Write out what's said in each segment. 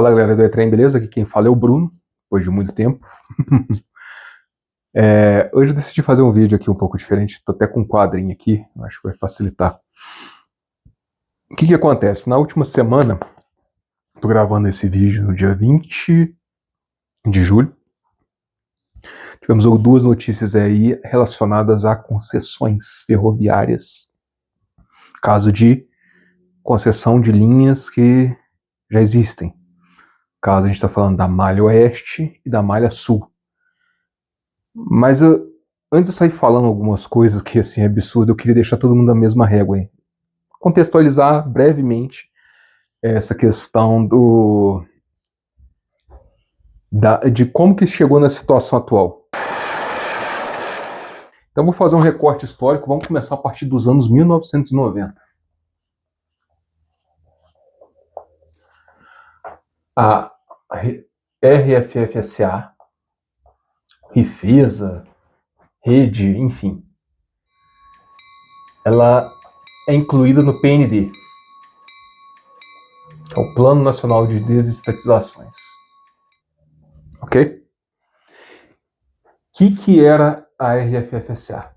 Fala galera do E-Trem, beleza? Aqui quem fala é o Bruno, depois de muito tempo. Hoje eu decidi fazer um vídeo aqui um pouco diferente, estou até com um quadrinho aqui, acho que vai facilitar. O que acontece? Na última semana, estou gravando esse vídeo no dia 20 de julho, tivemos duas notícias aí relacionadas a concessões ferroviárias. Caso de concessão de linhas que já existem. Caso a gente está falando da Malha Oeste e da Malha Sul. Mas antes de eu sair falando algumas coisas que assim é absurdo, eu queria deixar todo mundo na mesma régua. Hein? Contextualizar brevemente essa questão de como que chegou na situação atual. Então vou fazer um recorte histórico, vamos começar a partir dos anos 1990. A RFFSA, Rifesa, Rede, enfim, ela é incluída no PND, que é o Plano Nacional de Desestatizações. Ok? O que era a RFFSA?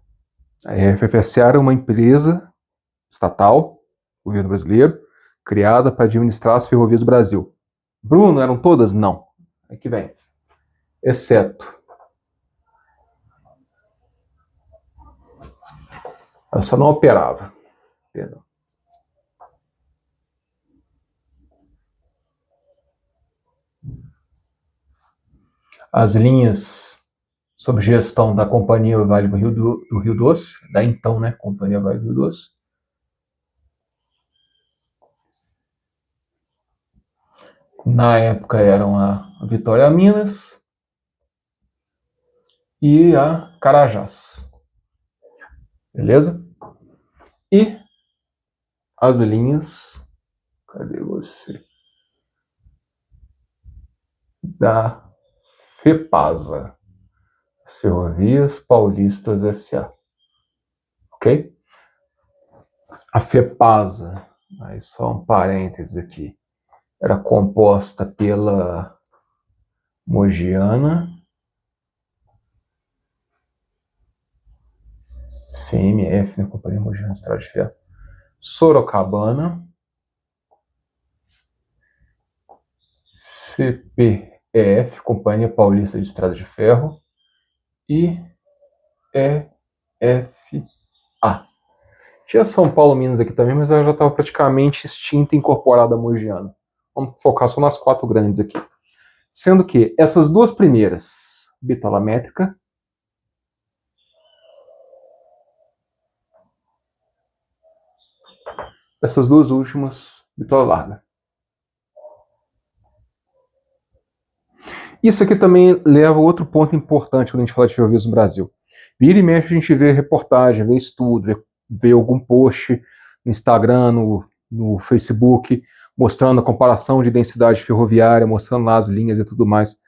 A RFFSA era uma empresa estatal, governo brasileiro, criada para administrar as ferrovias do Brasil. Bruno, eram todas? Não. Aqui vem. Exceto. Ela só não operava. Perdão. As linhas sob gestão da Companhia Vale do Rio Doce, da então, né, Companhia Vale do Rio Doce. Na época eram a Vitória Minas e a Carajás. Beleza? E as linhas, cadê você? Da FEPASA, as Ferrovias Paulistas S.A. Ok? A FEPASA, aí só um parênteses aqui, era composta pela Mogiana, CMF, né, Companhia Mogiana de Estrada de Ferro, Sorocabana, CPEF, Companhia Paulista de Estrada de Ferro, e EFA. Tinha São Paulo, Minas aqui também, mas ela já estava praticamente extinta e incorporada à Mogiana. Vamos focar só nas quatro grandes aqui. Sendo que essas duas primeiras, bitola métrica, essas duas últimas, bitola larga. Isso aqui também leva a outro ponto importante quando a gente fala de ferrovias no Brasil. Vira e mexe a gente vê reportagem, vê estudo, vê algum post no Instagram, no Facebook, mostrando a comparação de densidade ferroviária, mostrando lá as linhas e tudo mais.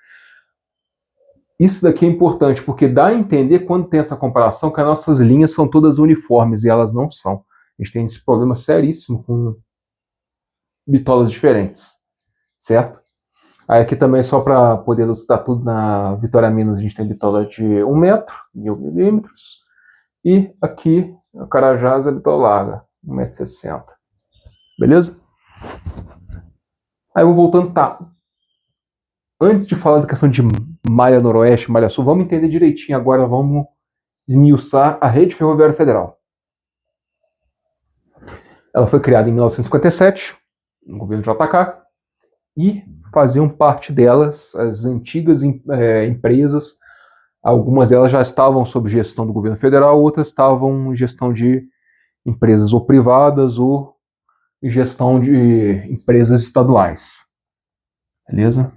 Isso daqui é importante, porque dá a entender, quando tem essa comparação, que as nossas linhas são todas uniformes, e elas não são. A gente tem esse problema seríssimo com bitolas diferentes, certo? Aí aqui também, só para poder ilustrar tudo, na Vitória Minas a gente tem bitola de 1 metro, 1000 milímetros, e aqui no Carajás a bitola larga, 1,60 m. Beleza? Aí eu vou voltando, tá. Antes de falar da questão de malha noroeste, malha sul, vamos entender direitinho agora, vamos esmiuçar a Rede Ferroviária Federal. Ela foi criada em 1957, no governo JK, e faziam parte delas as antigas empresas. Algumas delas já estavam sob gestão do governo federal, outras estavam em gestão de empresas ou privadas ou em gestão de empresas estaduais. Beleza?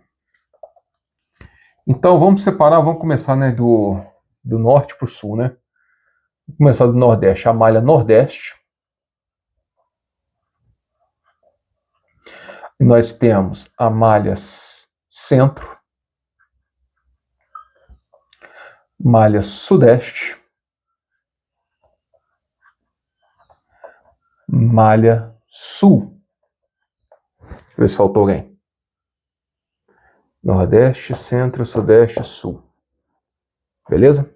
Então vamos separar, vamos começar, né, do norte para o sul, né? Vamos começar do nordeste, a malha nordeste. Nós temos a malha centro, malha sudeste, malha sul. Deixa eu ver se faltou alguém. Nordeste, Centro, Sudeste, Sul. Beleza?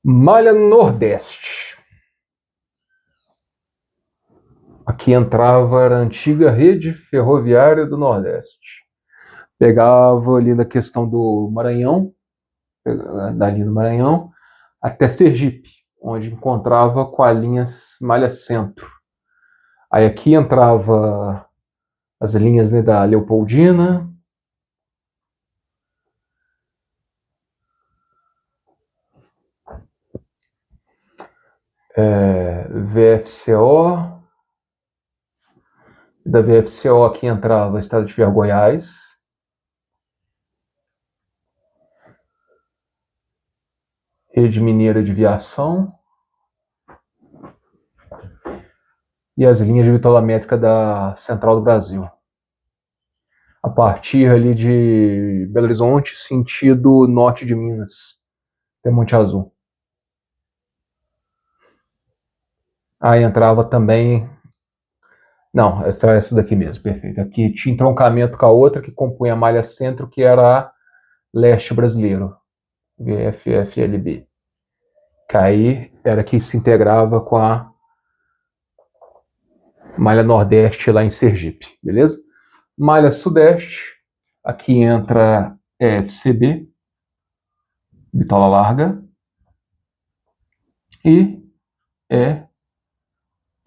Malha Nordeste. Aqui entrava a antiga rede ferroviária do Nordeste. Pegava ali na questão do Maranhão, dali no Maranhão, até Sergipe, onde encontrava com a linha Malha Centro. Aí aqui entrava as linhas, né, da Leopoldina, VFCO, da VFCO aqui entrava a Estrada de Ferro Goiás, Rede Mineira de Viação e as linhas de vitola-métrica da Central do Brasil. A partir ali de Belo Horizonte, sentido norte de Minas, até Monte Azul. Aí entrava também... Não, essa é essa daqui mesmo, perfeito. Aqui tinha entroncamento com a outra que compunha a malha centro, que era a leste brasileiro, VFFLB. Que aí era que se integrava com a malha nordeste lá em Sergipe, beleza? Malha sudeste, aqui entra FCB, bitola larga, e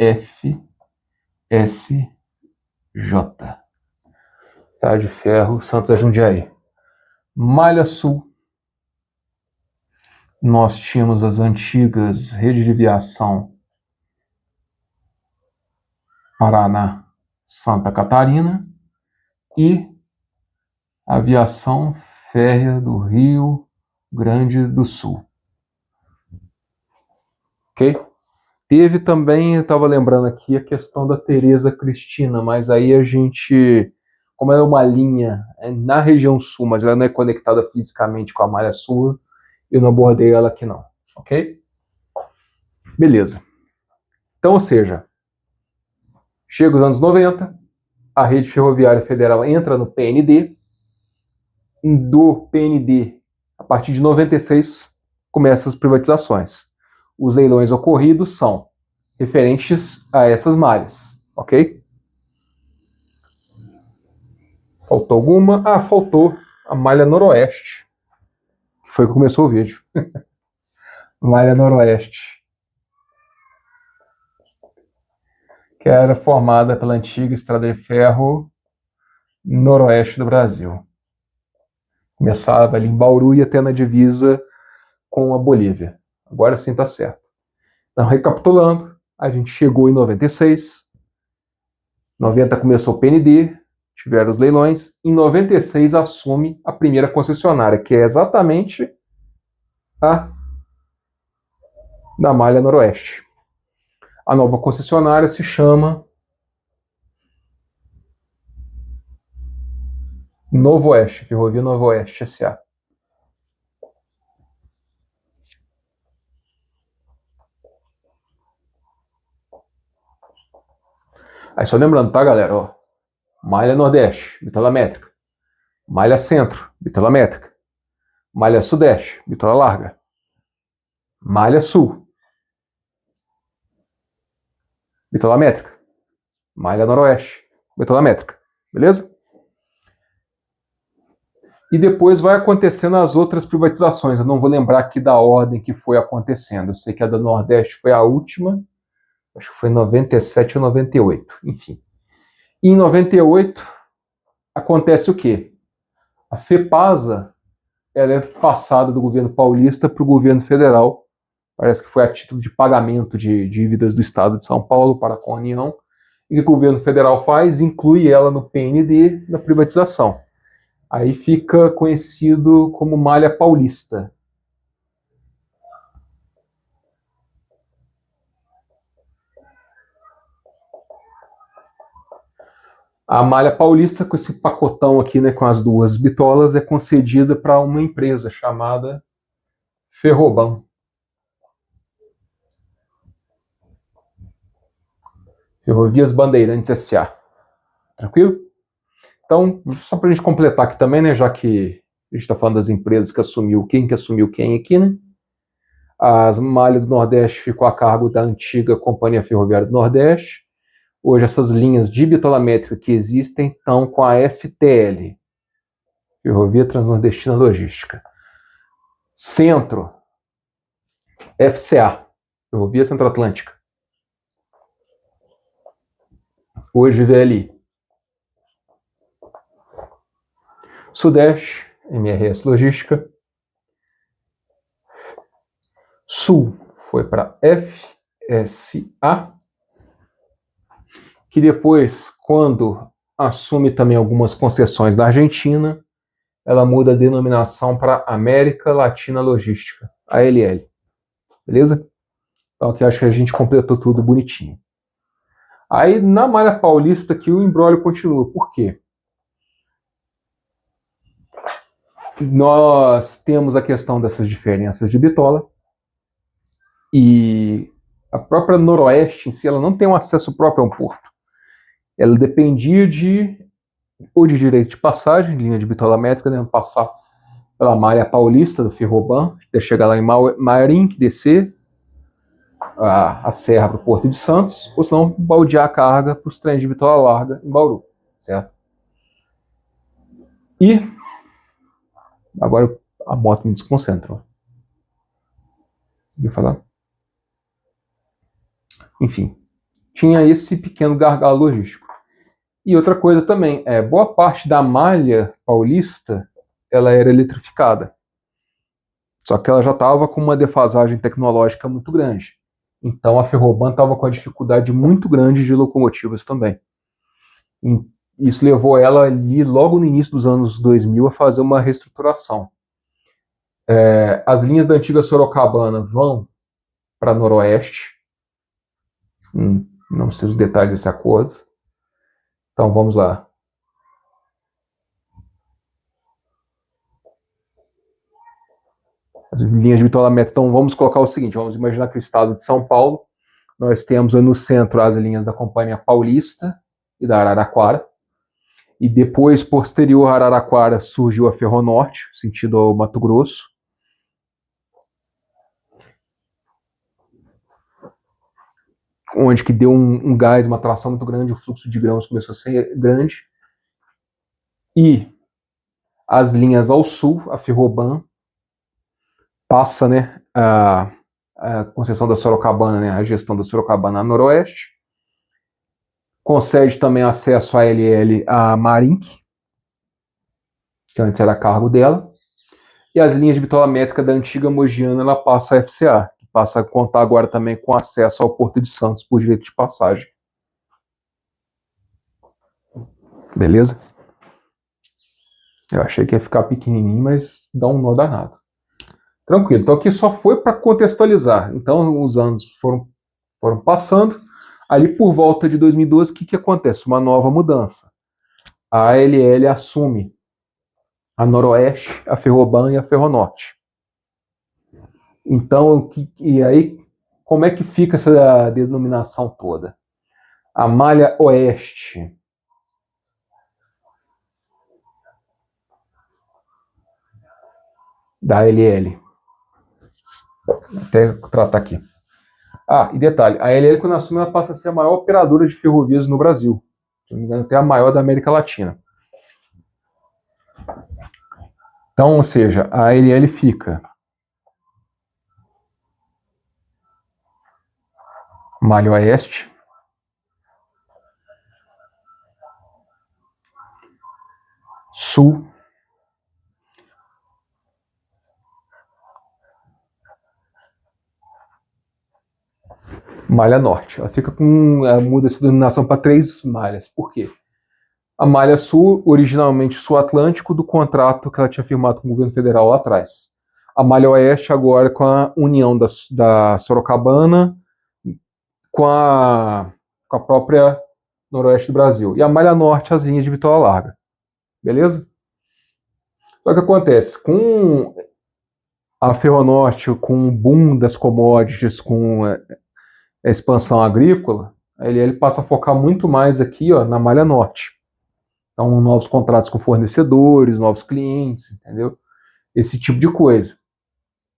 EFSJ, tá? De Ferro, Santos a Jundiaí. Malha sul, nós tínhamos as antigas redes de viação Paraná, Santa Catarina e aviação férrea do Rio Grande do Sul. Ok? Teve também, eu estava lembrando aqui, a questão da Tereza Cristina, mas aí a gente, como ela é uma linha na região sul, mas ela não é conectada fisicamente com a malha sul, eu não abordei ela aqui não, ok? Beleza. Então, ou seja, chega os anos 90, a Rede Ferroviária Federal entra no PND, do PND, a partir de 96, começam as privatizações. Os leilões ocorridos são referentes a essas malhas, ok? Faltou alguma? Ah, faltou a malha noroeste, que foi que começou o vídeo. Malha noroeste, que era formada pela antiga estrada de ferro noroeste do Brasil. Começava ali em Bauru e até na divisa com a Bolívia. Agora sim está certo. Então, recapitulando, a gente chegou em 96, 90 começou o PND, tiveram os leilões, em 96 assume a primeira concessionária, que é exatamente a da Malha Noroeste. A nova concessionária se chama Novo Oeste, Ferrovia Novo Oeste S.A. Aí só lembrando, tá, galera? Ó, Malha Nordeste, bitola métrica. Malha Centro, bitola métrica. Malha Sudeste, bitola larga. Malha Sul, bitola métrica. Malha Noroeste, bitola métrica. Beleza? E depois vai acontecendo as outras privatizações. Eu não vou lembrar aqui da ordem que foi acontecendo. Eu sei que a da Nordeste foi a última. Acho que foi em 97 ou 98. Enfim. E em 98 acontece o quê? A FEPASA ela é passada do governo paulista para o governo federal. Parece que foi a título de pagamento de dívidas do Estado de São Paulo para com a União. E o que o governo federal faz? Inclui ela no PND na privatização. Aí fica conhecido como Malha Paulista. A Malha Paulista, com esse pacotão aqui, né, com as duas bitolas, é concedida para uma empresa chamada Ferroban. Ferrovias Bandeirantes S.A. Tranquilo? Então, só para a gente completar aqui também, né, já que a gente está falando das empresas que assumiu quem aqui, né? A Malha do Nordeste ficou a cargo da antiga Companhia Ferroviária do Nordeste. Hoje essas linhas de bitola métrica que existem estão com a FTL, Ferrovia Transnordestina Logística. Centro, FCA, Ferrovia Centro-Atlântica. Hoje VLI. Sudeste, MRS Logística. Sul foi para FSA, que depois, quando assume também algumas concessões da Argentina, ela muda a denominação para América Latina Logística, ALL. Beleza? Então aqui acho que a gente completou tudo bonitinho. Aí na malha paulista aqui o imbróglio continua. Por quê? Nós temos a questão dessas diferenças de bitola e a própria Noroeste em si ela não tem um acesso próprio a um porto. Ela dependia de direito de passagem, linha de bitola métrica, né, passar pela malha paulista do Ferroban, até chegar lá em Marinque, descer a serra para o Porto de Santos, ou senão baldear a carga para os trens de bitola larga em Bauru, certo? E agora a moto me desconcentra. Vou falar. Enfim, tinha esse pequeno gargalo logístico. E outra coisa também, boa parte da malha paulista ela era eletrificada. Só que ela já estava com uma defasagem tecnológica muito grande. Então a Ferroban estava com a dificuldade muito grande de locomotivas também. E isso levou ela ali, logo no início dos anos 2000, a fazer uma reestruturação. As linhas da antiga Sorocabana vão para Noroeste. Não sei os detalhes desse acordo. Então vamos lá. As linhas de bitola métrica, então vamos colocar o seguinte, vamos imaginar que o estado de São Paulo, nós temos no centro as linhas da Companhia Paulista e da Araraquara, e depois, posterior a Araraquara, surgiu a Ferronorte, sentido ao Mato Grosso. Onde que deu um gás, uma tração muito grande, o fluxo de grãos começou a ser grande. E as linhas ao sul, a Ferroban, passa, né, a concessão da Sorocabana, né, a gestão da Sorocabana a Noroeste, concede também acesso à LL a Marinque, que antes era a cargo dela, e as linhas de bitola métrica da antiga Mogiana, ela passa a FCA, que passa a contar agora também com acesso ao Porto de Santos por direito de passagem. Beleza? Eu achei que ia ficar pequenininho, mas dá um nó danado. Tranquilo, então aqui só foi para contextualizar. Então os anos foram passando. Ali por volta de 2012, o que acontece? Uma nova mudança. A ALL assume a Noroeste, a Ferroban e a Ferronorte. Então, e aí, como é que fica essa denominação toda? A malha Oeste da ALL. Até tratar aqui. E detalhe, a ALL quando assume ela passa a ser a maior operadora de ferrovias no Brasil. Se não me engano, até a maior da América Latina. Então, ou seja, a ALL fica Malha Oeste, Sul, Malha Norte. Ela fica muda essa denominação para 3 malhas. Por quê? A Malha Sul, originalmente Sul-Atlântico, do contrato que ela tinha firmado com o governo federal lá atrás. A Malha Oeste agora com a união da Sorocabana com a própria Noroeste do Brasil. E a Malha Norte, as linhas de bitola larga. Beleza? Só que acontece, com a Ferronorte, com o boom das commodities, com a expansão agrícola, ele passa a focar muito mais aqui na Malha Norte. Então, novos contratos com fornecedores, novos clientes, entendeu? Esse tipo de coisa.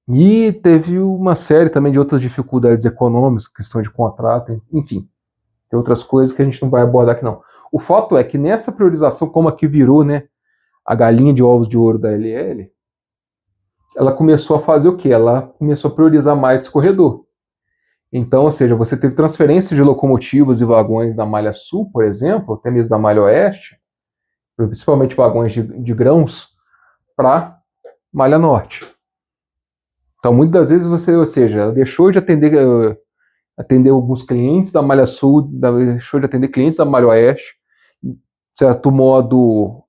E teve uma série também de outras dificuldades econômicas, questão de contrato, enfim. Tem outras coisas que a gente não vai abordar aqui, não. O fato é que nessa priorização, como aqui virou, né, a galinha de ovos de ouro da LL, ela começou a fazer o quê? Ela começou a priorizar mais esse corredor. Então, ou seja, você teve transferência de locomotivas e vagões da Malha Sul, por exemplo, até mesmo da Malha Oeste, principalmente vagões de grãos, para Malha Norte. Então, muitas das vezes você, ou seja, ela deixou de atender alguns clientes da Malha Sul, deixou de atender clientes da Malha Oeste, de certo modo,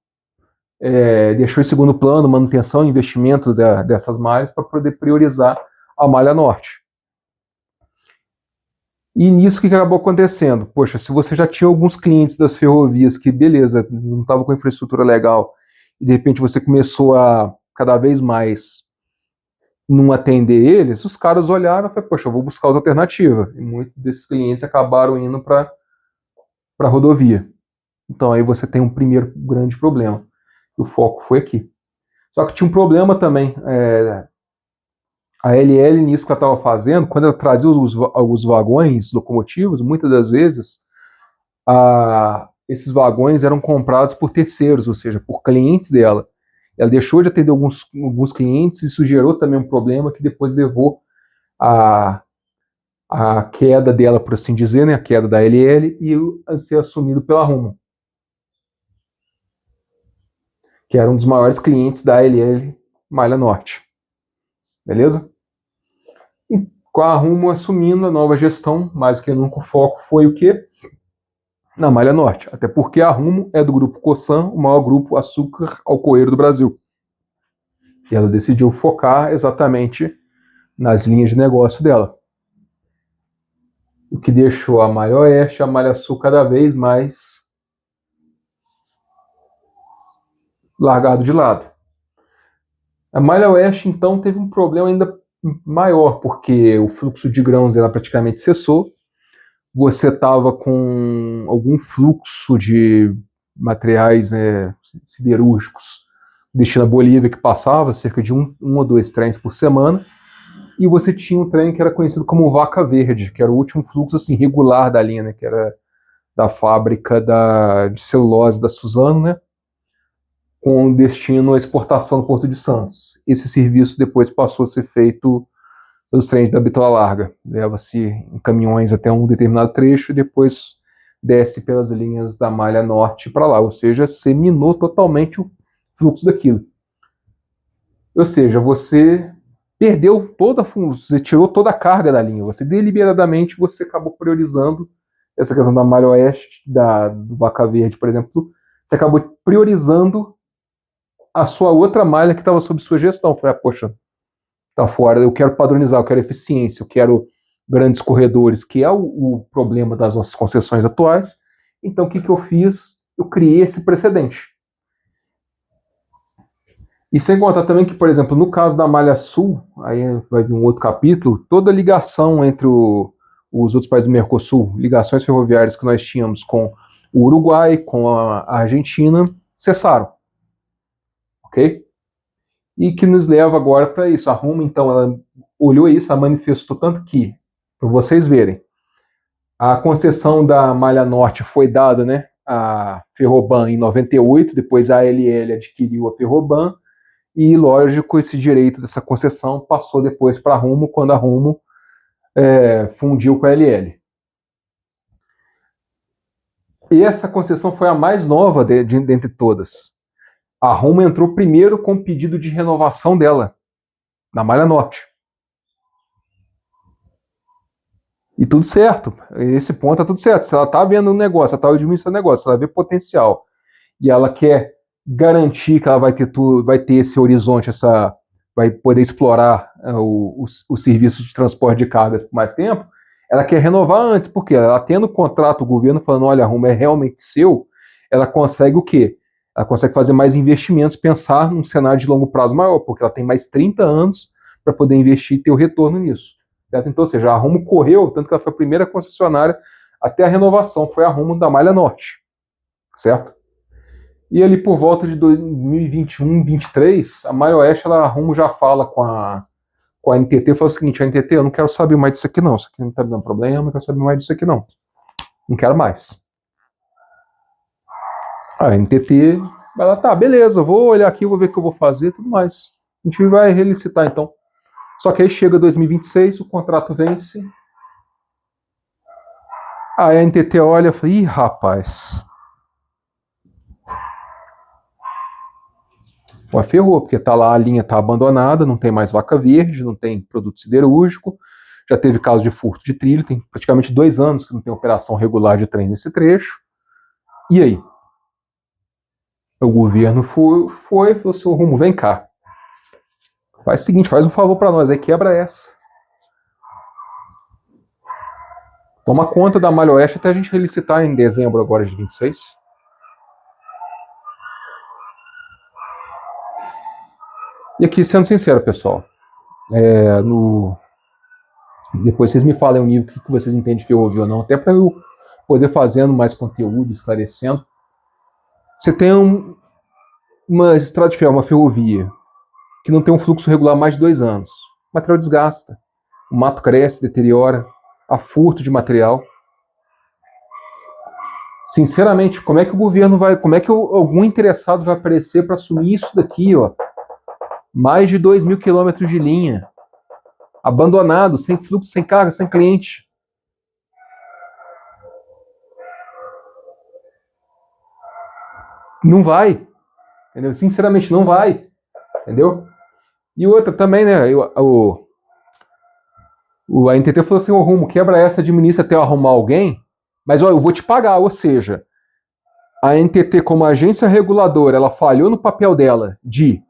deixou em segundo plano manutenção e investimento dessas malhas para poder priorizar a Malha Norte. E nisso que acabou acontecendo? Poxa, se você já tinha alguns clientes das ferrovias que, beleza, não estava com infraestrutura legal, e de repente você começou a cada vez mais não atender eles, os caras olharam e falaram, poxa, eu vou buscar outra alternativa. E muitos desses clientes acabaram indo para a rodovia. Então aí você tem um primeiro grande problema. O foco foi aqui. Só que tinha um problema também. A LL, nisso que ela estava fazendo, quando ela trazia os vagões locomotivos, muitas das vezes, esses vagões eram comprados por terceiros, ou seja, por clientes dela. Ela deixou de atender alguns clientes e isso gerou também um problema que depois levou a queda dela, por assim dizer, né, a queda da LL e a ser assumido pela Rumo, que era um dos maiores clientes da LL Malha Norte. Beleza? E com a Rumo assumindo a nova gestão, mais do que nunca o foco foi o quê? Na Malha Norte. Até porque a Rumo é do grupo Cosan, o maior grupo açúcar alcooeiro do Brasil. E ela decidiu focar exatamente nas linhas de negócio dela. O que deixou a Malha Oeste e a Malha Sul cada vez mais largado de lado. A Malha Oeste, então, teve um problema ainda maior, porque o fluxo de grãos ela praticamente cessou. Você estava com algum fluxo de materiais siderúrgicos destino à Bolívia que passava, cerca de um ou dois trens por semana, e você tinha um trem que era conhecido como Vaca Verde, que era o último fluxo assim, regular da linha, né, que era da fábrica de celulose da Suzano, né, com destino à exportação no Porto de Santos. Esse serviço depois passou a ser feito pelos trens da Bitola Larga. Leva-se em caminhões até um determinado trecho e depois desce pelas linhas da Malha Norte para lá, ou seja, você minou totalmente o fluxo daquilo. Ou seja, você perdeu você tirou toda a carga da linha, você deliberadamente você acabou priorizando essa questão da Malha Oeste, do Vaca Verde, por exemplo, você acabou priorizando a sua outra malha que estava sob sua gestão. Foi, poxa, tá fora, eu quero padronizar, eu quero eficiência, eu quero grandes corredores, que é o problema das nossas concessões atuais. Então, o que eu fiz? Eu criei esse precedente. E sem contar também que, por exemplo, no caso da Malha Sul, aí vai vir um outro capítulo, toda ligação entre os outros países do Mercosul, ligações ferroviárias que nós tínhamos com o Uruguai, com a Argentina, cessaram. Ok? E que nos leva agora para isso. A Rumo, então, ela olhou isso, ela manifestou tanto que, para vocês verem, a concessão da Malha Norte foi dada, né, a Ferroban em 98, depois a ALL adquiriu a Ferroban, e, lógico, esse direito dessa concessão passou depois para a Rumo, quando a Rumo fundiu com a ALL. E essa concessão foi a mais nova dentre todas. A Rumo entrou primeiro com o pedido de renovação dela, na Malha Norte. E tudo certo. Esse ponto tá tudo certo. Se ela tá vendo um negócio, ela tá administrando o negócio, ela vê potencial e ela quer garantir que ela vai ter esse horizonte, vai poder explorar os serviços de transporte de cargas por mais tempo, ela quer renovar antes, porque ela tendo contrato, o governo falando, olha, a Rumo é realmente seu, ela consegue o quê? Ela consegue fazer mais investimentos, pensar num cenário de longo prazo maior, porque ela tem mais 30 anos para poder investir e ter o retorno nisso. Certo? Então, ou seja, a Rumo correu, tanto que ela foi a primeira concessionária até a renovação, foi a Rumo da Malha Norte. Certo? E ali por volta de 2021, 2023, a Malha Oeste, ela arruma, já fala com a NTT, fala o seguinte: a NTT, eu não quero saber mais disso aqui não, isso aqui não tá me dando problema, eu não quero saber mais disso aqui não. Não quero mais. A NTT vai lá, tá, beleza, vou olhar aqui, vou ver o que eu vou fazer e tudo mais. A gente vai relicitar então. Só que aí chega 2026, o contrato vence. Aí a NTT olha e fala: ih, rapaz. Pô, ferrou, porque tá lá, a linha tá abandonada, não tem mais vaca verde, não tem produto siderúrgico, já teve caso de furto de trilho, tem praticamente 2 anos que não tem operação regular de trens nesse trecho. E aí? O governo foi e falou assim: Rumo, vem cá. Faz o seguinte, faz um favor para nós aí, quebra essa. Toma conta da Malha Oeste até a gente relicitar em dezembro agora de 26. E aqui, sendo sincero, pessoal, depois vocês me falem o nível que vocês entendem de ferrovia ou não, até para eu poder fazendo mais conteúdo, esclarecendo. Você tem uma estrada de ferro, uma ferrovia, que não tem um fluxo regular há mais de 2 anos. O material desgasta, o mato cresce, deteriora, há furto de material. Sinceramente, como é que o governo vai, como é que algum interessado vai aparecer para assumir isso daqui, ó? Mais de 2.000 quilômetros de linha, abandonado, sem fluxo, sem carga, sem cliente. Não vai, entendeu? Sinceramente, não vai, entendeu? E outra também, né? A NTT falou assim: ô Rumo, quebra essa, administra até eu arrumar alguém, mas ó, eu vou te pagar. Ou seja, a NTT, como agência reguladora, ela falhou no papel dela de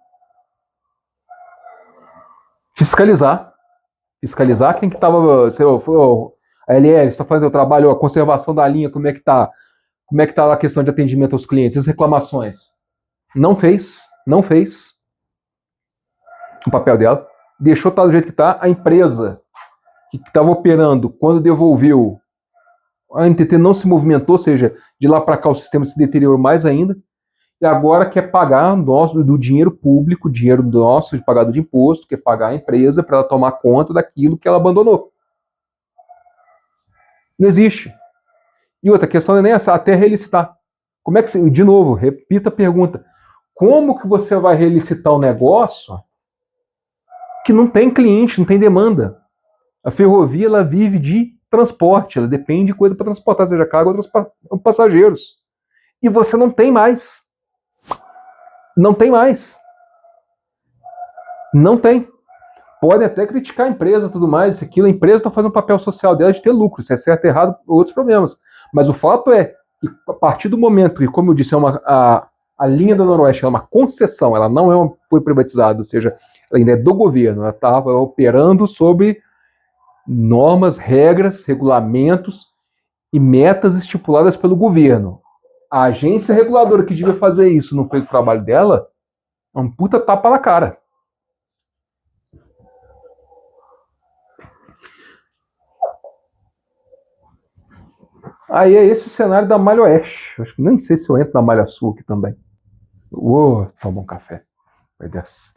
fiscalizar quem que estava. A LL está fazendo o trabalho, a conservação da linha, como é que está a questão de atendimento aos clientes, as reclamações. Não fez o papel dela, deixou estar do jeito que está. A empresa que estava operando, quando devolveu, a NTT não se movimentou, ou seja, de lá para cá o sistema se deteriorou mais ainda, e agora quer pagar do dinheiro público, dinheiro nosso, de pagado de imposto, quer pagar a empresa para ela tomar conta daquilo que ela abandonou. Não existe. E outra questão não é nem essa, até relicitar. Como é que, de novo, repita a pergunta, como que você vai relicitar um negócio que não tem cliente, não tem demanda? A ferrovia, ela vive de transporte, ela depende de coisa para transportar, seja carga ou passageiros. E você não tem mais. Não tem mais. Não tem. Podem até criticar a empresa e tudo mais, isso, aquilo. A empresa está fazendo o papel social dela de ter lucro, se é certo ou errado, outros problemas. Mas o fato é que, a partir do momento que, como eu disse, a linha do Noroeste é uma concessão, ela não foi privatizada, ou seja, ela ainda é do governo, ela estava operando sobre normas, regras, regulamentos e metas estipuladas pelo governo. A agência reguladora que devia fazer isso não fez o trabalho dela, é um puta tapa na cara. Aí é esse o cenário da Malha Oeste. Acho que nem sei se eu entro na Malha Sul aqui também. Vou tomar um café. Vai dessa.